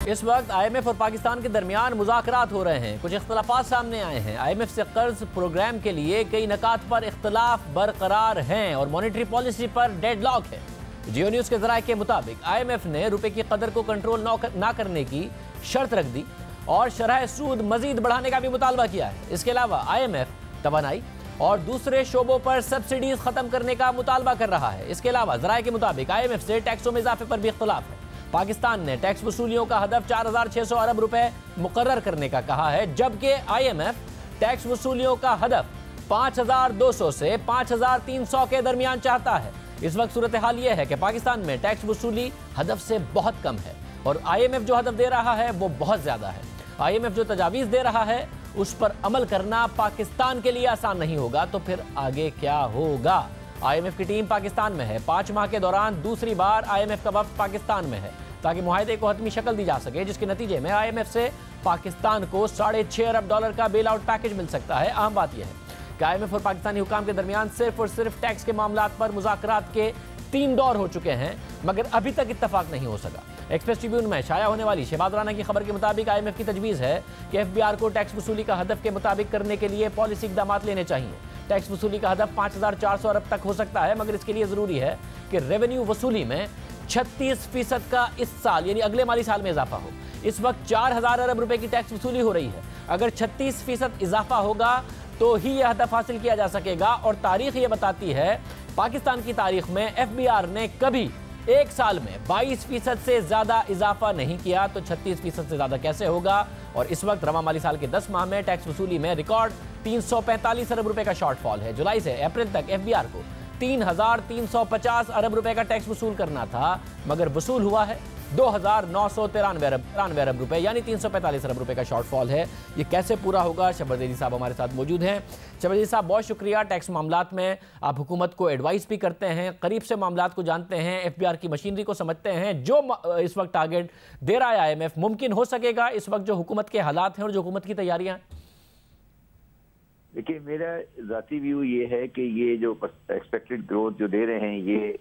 इस वक्त IMF और पाकिस्तान के दरमियान मुज़ाकरात हो रहे हैं। कुछ इख्तलाफात सामने आए हैं। IMF से कर्ज प्रोग्राम के लिए कई नकात पर इख्तलाफ बरकरार हैं और मॉनेटरी पॉलिसी पर डेडलॉक है। जियो न्यूज़ के ज़राए के मुताबिक IMF ने रुपए की कदर को कंट्रोल ना करने की शर्त रख दी और शरह सूद मजीद बढ़ाने का भी मुतालबा किया है। इसके अलावा IMF तवानाई और दूसरे शोबों पर सब्सिडीज खत्म करने का मुतालबा कर रहा है। इसके अलावा ज़राए के मुताबिक IMF से टैक्सों में इजाफे पर भी इख्तलाफ है। पाकिस्तान ने टैक्स वसूलियों का हदफ 4,600 अरब रुपए मुकर्रर करने का कहा है, जबकि IMF टैक्स वसूलियों का हदफ 5,200 से 5,300 के दरमियान चाहता है। इस वक्त सूरत हाल यह है कि पाकिस्तान में टैक्स वसूली हदफ से बहुत कम है और IMF जो हदफ दे रहा है वो बहुत ज्यादा है। IMF जो तजावीज दे रहा है उस पर अमल करना पाकिस्तान के लिए आसान नहीं होगा, तो फिर आगे क्या होगा? IMF की टीम पाकिस्तान में है। 5 माह के दौरान दूसरी बार IMF का वफ्द पाकिस्तान में है ताकि मुआहदे को हतमी शक्ल दी जा सके, जिसके नतीजे में IMF से पाकिस्तान को $6.5 अरब का बेल आउट पैकेज मिल सकता है। अहम बात यह है कि IMF और पाकिस्तानी हुकाम के दरमियान सिर्फ और सिर्फ टैक्स के मामलात पर मुज़ाकरात के 3 दौर हो चुके हैं, मगर अभी तक इत्तफाक नहीं हो सका। एक्सप्रेस ट्रिब्यून में शाया होने वाली शहबाज राना की खबर के मुताबिक IMF की तजवीज़ है कि FBR को टैक्स वसूली का हदफ के मुताबिक करने के लिए पॉलिसी इक़दाम लेने चाहिए। टैक्स वसूली का हदफ 5,400 अरब तक हो सकता है, मगर इसके लिए ज़रूरी है कि रेवेन्यू वसूली में 36% का इस साल यानी अगले माली साल में इजाफा हो। इस वक्त 4,000 अरब रुपए की टैक्स वसूली हो रही है। अगर 36% इजाफा होगा तो ही यह हदफ हासिल किया जा सकेगा। और तारीख ये बताती है, पाकिस्तान की तारीख में FBR ने कभी एक साल में 22% से ज्यादा इजाफा नहीं किया, तो 36% से ज्यादा कैसे होगा? और इस वक्त रवा माली साल के 10 माह में टैक्स वसूली में रिकॉर्ड 345 अरब रुपए का शॉर्टफॉल है। जुलाई से अप्रैल तक FBR को 3,350 अरब रुपए का टैक्स वसूल करना था, मगर वसूल हुआ है 2,993 अरब रुपए, यानी 345 अरब रुपए का शॉर्टफॉल है। ये कैसे पूरा होगा? शबरदेदी साहब हमारे साथ मौजूद हैं। शबरदेदी साहब, बहुत शुक्रिया। टैक्स मामलात में आप हुकूमत को एडवाइस भी करते हैं, करीब से मामलात को जानते हैं, FBR की मशीनरी को समझते हैं। जो इस वक्त टारगेट दे रहा है IMF, मुमकिन हो सकेगा इस वक्त जो हुकूमत के हालात हैं और जो हुकूमत की तैयारियां हैं? देखिए, मेरा ज़ाती व्यू ये है कि ये जो एक्सपेक्टेड ग्रोथ जो दे रहे हैं, ये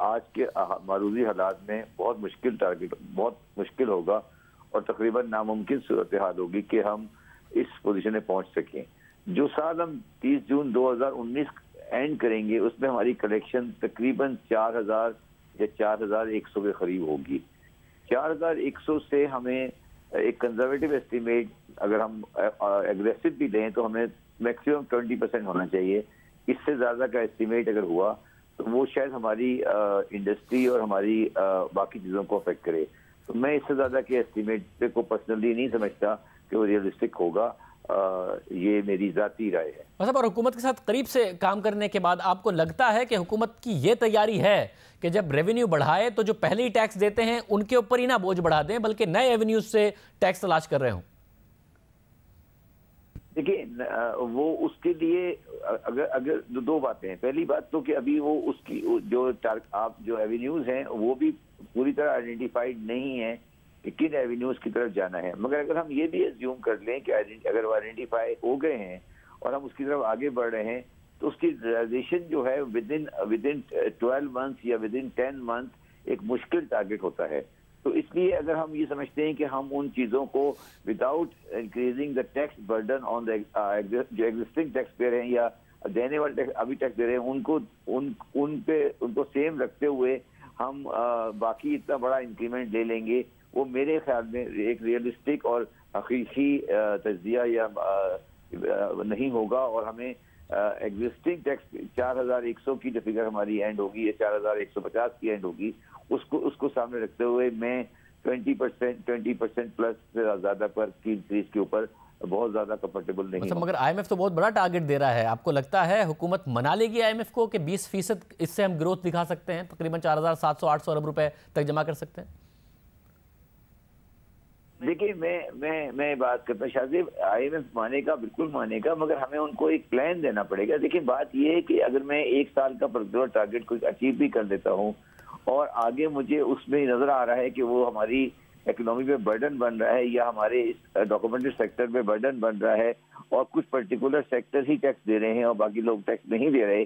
आज के मारूजी हालात में बहुत मुश्किल टारगेट, बहुत मुश्किल होगा और तकरीबन नामुमकिन सूरत हाल होगी कि हम इस पोजीशन में पहुंच सकें। जो साल हम 30 जून 2019 एंड करेंगे, उसमें हमारी कलेक्शन तकरीबन 4,000 या 4,100 के करीब होगी। 4,100 से हमें एक कंजर्वेटिव एस्टीमेट, अगर हम एग्रेसिव भी लें तो हमें मैक्सिमम 20% होना चाहिए। इससे ज़्यादा का एस्टीमेट अगर हुआ तो वो शायद हमारी इंडस्ट्री और हमारी बाकी चीज़ों को अफेक्ट करे। तो मैं इससे ज़्यादा के एस्टीमेट को पर्सनली नहीं समझता कि वो रियलिस्टिक होगा। ये मेरी ज़ाती राय है। मतलब, और हुकूमत के साथ करीब से काम करने के बाद आपको लगता है कि हुकूमत की ये तैयारी है कि जब रेवेन्यू बढ़ाए तो जो पहले ही टैक्स देते हैं उनके ऊपर ही ना बोझ बढ़ा दें, बल्कि नए एवेन्यूज से टैक्स तलाश कर रहे हों? देखिए, वो उसके लिए अगर दो बातें हैं। पहली बात तो कि अभी वो उसकी जो एवेन्यूज हैं वो भी पूरी तरह आइडेंटिफाइड नहीं है कि किन एवेन्यूज की तरफ जाना है। मगर अगर हम ये भी एज्यूम कर लें कि अगर वो आइडेंटिफाई हो गए हैं और हम उसकी तरफ आगे बढ़ रहे हैं, तो उसकी रियलाइजेशन जो है विद इन 12 मंथ्स या विद इन 10 मंथ एक मुश्किल टारगेट होता है। तो इसलिए अगर हम ये समझते हैं कि हम उन चीज़ों को without increasing the tax burden on the जो एग्जिस्टिंग टैक्स पेयर हैं या देने वाले टैक्स अभी टैक्स दे रहे हैं, उनको सेम रखते हुए हम बाकी इतना बड़ा इंक्रीमेंट ले लेंगे, वो मेरे ख्याल में एक रियलिस्टिक और हकीकी तज्जिया या नहीं होगा। और हमें एग्जिस्टिंग टैक्स 4,100 की जो फिगर हमारी एंड होगी या 4,150 की एंड होगी, उसको सामने रखते हुए मैं 20% प्लस ज्यादा पर की इंक्रीज के ऊपर बहुत ज्यादा कंफर्टेबल नहीं। मतलब, मगर IMF तो बहुत बड़ा टारगेट दे रहा है। आपको लगता है हुकूमत मना लेगी IMF को कि 20% इससे हम ग्रोथ दिखा सकते हैं, तकरीबन 4,700-800 अरब रुपए तक जमा कर सकते हैं? देखिए, मैं बात करता हूँ शाहजेब, IMF मानेगा, बिल्कुल मानेगा, मगर हमें उनको एक प्लान देना पड़ेगा। देखिए, बात यह है कि अगर मैं एक साल का पर्टिकुलर टारगेट को अचीव भी कर देता हूँ और आगे मुझे उसमें नजर आ रहा है कि वो हमारी इकोनॉमी पे बर्डन बन रहा है या हमारे इस डॉक्यूमेंटेड सेक्टर पे बर्डन बन रहा है और कुछ पर्टिकुलर सेक्टर ही टैक्स दे रहे हैं और बाकी लोग टैक्स नहीं दे रहे,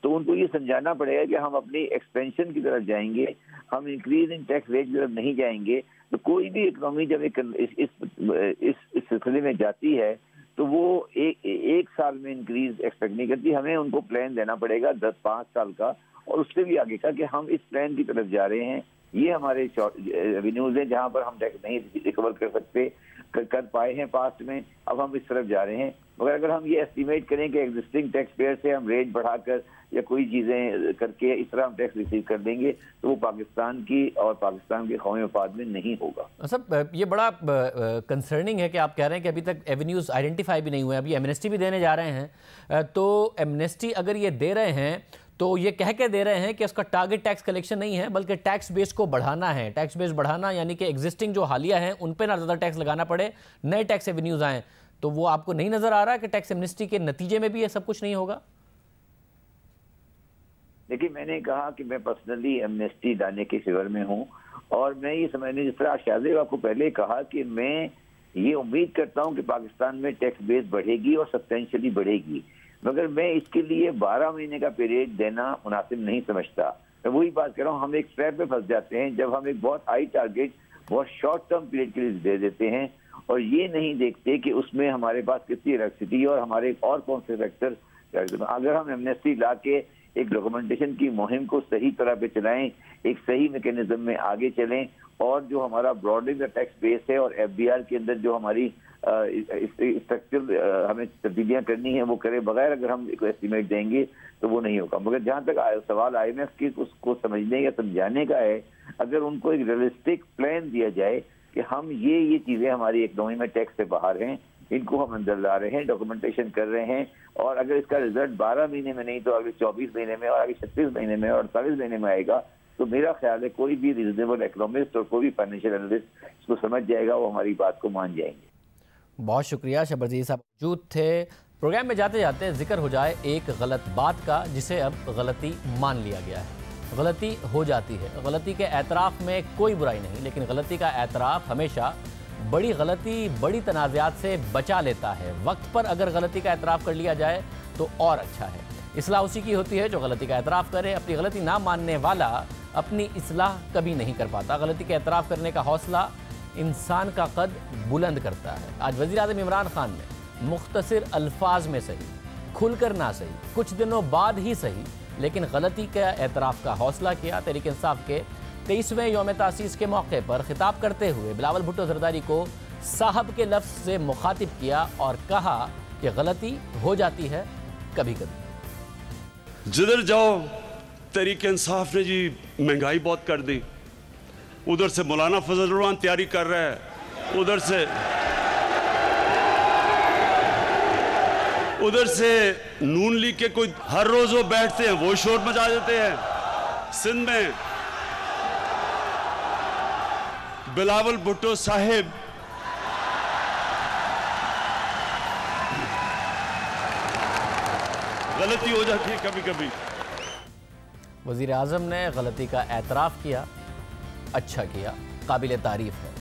तो उनको ये समझाना पड़ेगा कि हम अपनी एक्सपेंशन की तरफ जाएंगे, हम इंक्रीज इन टैक्स रेट की तरफ नहीं जाएंगे। तो कोई भी इकोनॉमी जब इस सिलसिले में जाती है तो वो एक साल में इंक्रीज एक्सपेक्ट नहीं करती। हमें उनको प्लान देना पड़ेगा 10-5 साल का और उससे भी आगे का, कि हम इस प्लान की तरफ जा रहे हैं। ये हमारे रेवेन्यूज हैं जहां पर हम टैक्स नहीं रिकवर कर सकते, कर पाए हैं पास्ट में, अब हम इस तरफ जा रहे हैं। मगर अगर हम ये एस्टिमेट करें कि एग्जिस्टिंग टैक्स पेयर से हम रेट बढ़ाकर या कोई चीजें करके इस तरह हम टैक्स रिसीव कर देंगे तो वो पाकिस्तान की और पाकिस्तान के कौमी मफाद में नहीं होगा। सब ये बड़ा कंसर्निंग है कि आप कह रहे हैं कि अभी तक एवेन्यूज आइडेंटिफाई भी नहीं हुए, अभी एमनेस्टी भी देने जा रहे हैं। तो एमनेस्टी अगर ये दे रहे हैं तो ये कह के दे रहे हैं कि उसका टारगेट टैक्स कलेक्शन नहीं है बल्कि टैक्स बेस को बढ़ाना है। टैक्स बेस बढ़ाना यानी कि एग्जिस्टिंग जो हालिया हैं उन पर ना ज़्यादा टैक्स लगाना पड़े, नए टैक्स एवेन्यूज आएँ। तो वो आपको नहीं नजर आ रहा कि टैक्स एमनेस्टी के नतीजे में भी ये सब कुछ नहीं होगा? देखिए, मैंने कहा कि मैं पर्सनली एमनेस्टी लाने के फेवर में हूँ और मैं ये समझने, जिस तरह शाहजेब आपको पहले कहा कि मैं ये उम्मीद करता हूँ कि पाकिस्तान में टैक्स बेस बढ़ेगी और सब्सटेंशियली बढ़ेगी, मगर मैं इसके लिए 12 महीने का पीरियड देना मुनासिब नहीं समझता। मैं वही बात कर रहा हूँ, हम एक ट्रैप में फंस जाते हैं जब हम एक बहुत हाई टारगेट बहुत शॉर्ट टर्म पीरियड के लिए दे देते हैं और ये नहीं देखते कि उसमें हमारे पास कितनी इलेक्ट्रिसिटी और हमारे और कौन से फैक्टर। अगर हम एमनेस्टी ला के एक डॉक्यूमेंटेशन की मुहिम को सही तरह पे चलाएं, एक सही मैकेनिज्म में आगे चलें और जो हमारा ब्रॉडनिंग द टैक्स बेस है और एफबीआर के अंदर जो हमारी स्ट्रक्चर हमें तब्दीलियां करनी है वो करे बगैर अगर हम एस्टिमेट देंगे तो वो नहीं होगा। मगर जहां तक सवाल IMF की उसको समझने या समझाने का है, अगर उनको एक रियलिस्टिक प्लान दिया जाए कि हम ये चीजें हमारी इकोनॉमी में टैक्स से बाहर हैं, इनको हम अंदर ला रहे हैं, डॉक्यूमेंटेशन कर रहे हैं और अगर इसका रिजल्ट 12 महीने में नहीं तो अगले 24 महीने में और आगे 36 महीने में और 48 महीने में आएगा तो मेरा ख्याल है कोई भी रीजनेबल इकोनॉमिस्ट और कोई भी फाइनेंशियल एनालिस्ट इसको समझ जाएगा, वो हमारी बात को मान जाएंगे। बहुत शुक्रिया। शहबाज अजीज साहब मौजूद थे। प्रोग्राम में जाते जाते जिक्र हो जाए एक गलत बात का जिसे अब गलती मान लिया गया है। गलती हो जाती है, गलती के एतराफ़ में कोई बुराई नहीं, लेकिन गलती का एतराफ़ हमेशा बड़ी गलती बड़ी तनाज़ात से बचा लेता है। वक्त पर अगर गलती का एतराफ़ कर लिया जाए तो और अच्छा है। इस्लाह उसी की होती है जो गलती का एतराफ़ करे। अपनी गलती ना मानने वाला अपनी इस्लाह कभी नहीं कर पाता। गलती का एतराफ़ करने का हौसला इंसान का कद बुलंद करता है। आज वज़ीर आज़म इमरान खान ने मुख्तसर अल्फाज में सही, खुलकर ना सही, कुछ दिनों बाद ही सही, लेकिन गलती का एतराफ़ का हौसला किया। तहरीक इंसाफ के 23वें यौम तासीस के मौके पर खिताब करते हुए बिलावल भुट्टो ज़रदारी को साहब के लफ्ज़ से मुखातिब किया और कहा कि गलती हो जाती है कभी कभी। जिधर जाओ तहरीक इंसाफ ने जी महंगाई बहुत कर दी, उधर से मौलाना फजल रहमान तैयारी कर रहा है, उधर से नून लीग के कोई हर रोज वो बैठते हैं वो शोर मचा देते हैं। सिंध में बिलावल भुट्टो साहिब गलती हो जाती है कभी कभी। वज़ीर आज़म ने गलती का एतराफ़ किया, अच्छा किया, काबिल तारीफ़ है।